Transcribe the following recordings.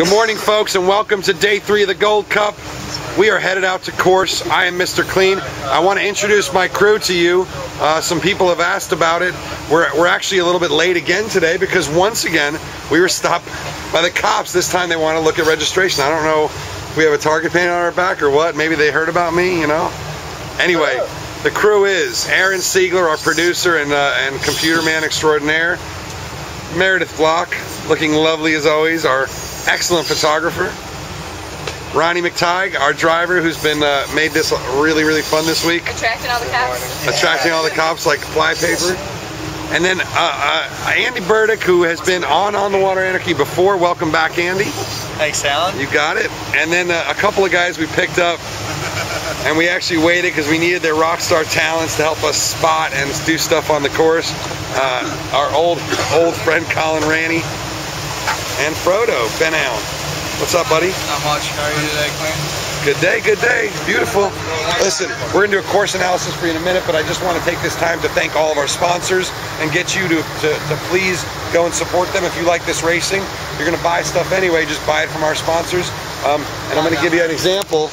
Good morning, folks, and welcome to day 3 of the Gold Cup. We are headed out to course. I am Mr. Clean. I want to introduce my crew to you. Some people have asked about it. We're actually a little bit late again today because once again we were stopped by the cops. This time they want to look at registration. I don't know if we have a target painted on our back or what. Maybe they heard about me, you know. Anyway, the crew is Aaron Siegler, our producer and computer man extraordinaire. Meredith Block, looking lovely as always, our excellent photographer. Ronnie McTighe, our driver, who's been made this really, really fun this week. Attracting all the cops. Attracting all the cops like flypaper. And then Andy Burdick, who has been on the Water Anarchy before. Welcome back, Andy. Thanks, Alan. You got it. And then a couple of guys we picked up, and we actually waited because we needed their rock star talents to help us spot and do stuff on the course. Our old friend Colin Ranney and Frodo, Ben Allen. What's up, buddy? Not much. How are you today, Clint? Good day, good day. Beautiful. Listen, we're going to do a course analysis for you in a minute, but I just want to take this time to thank all of our sponsors and get you to please go and support them. If you like this racing, you're going to buy stuff anyway, just buy it from our sponsors. And I'm going to give you an example.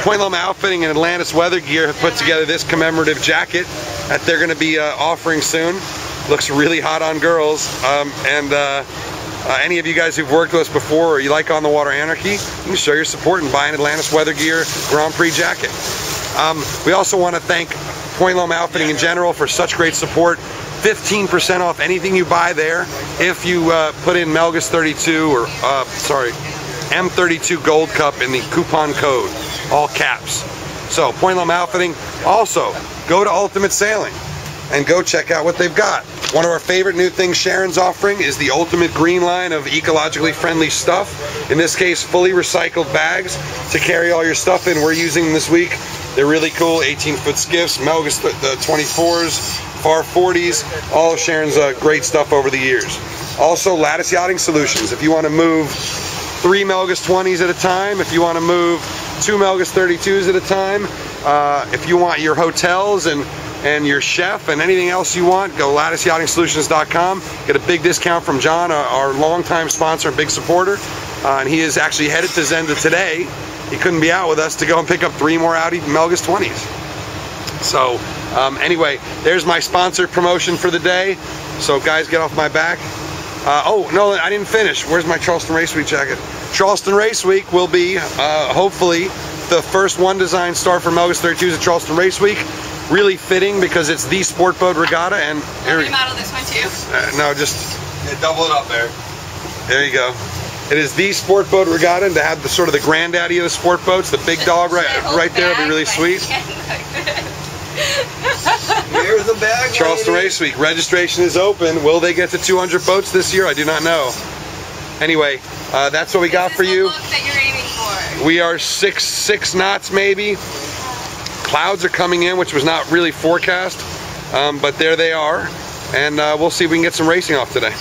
Point Loma Outfitting and Atlantis Weather Gear have put together this commemorative jacket that they're going to be offering soon. Looks really hot on girls. Any of you guys who've worked with us before or you like On the Water Anarchy, you can show your support and buy an Atlantis Weather Gear Grand Prix jacket. We also want to thank Point Loma Outfitting in general for such great support. 15% off anything you buy there if you put in Melgus 32 or M32 Gold Cup in the coupon code, all caps. So Point Loma Outfitting. Also, go to Ultimate Sailing and go check out what they've got. One of our favorite new things Sharon's offering is the Ultimate Green line of ecologically friendly stuff. In this case, fully recycled bags to carry all your stuff in. We're using them this week. They're really cool. 18-foot skiffs, Melgus the 24s, Far 40s, all of Sharon's great stuff over the years. Also, Lattice Yachting Solutions. If you want to move 3 Melgus 20s at a time, if you want to move 2 Melgus 32s at a time, if you want your hotels and your chef and anything else you want, go latticeyachtingsolutions.com. Get a big discount from John, our longtime sponsor and big supporter. And he is actually headed to Zenda today. He couldn't be out with us to go and pick up 3 more Audi Melgus 20s. So anyway, there's my sponsor promotion for the day. So guys, get off my back. Oh, no, I didn't finish. Where's my Charleston Race Week jacket? Charleston Race Week will be, hopefully, the first one design start for Melgus 32s at Charleston Race Week. Really fitting because it's the sport boat regatta. And here, can you model this one too? No, just double it up there. There you go. It is the sport boat regatta, and to have the sort of the granddaddy of the sport boats, the big dog right there, would be really sweet. Here's the bag. Charleston Race Week. Registration is open. Will they get to 200 boats this year? I do not know. Anyway, that's what we got for you. Look that you're aiming for. We are 6 knots maybe. Clouds are coming in, which was not really forecast, but there they are. And we'll see if we can get some racing off today.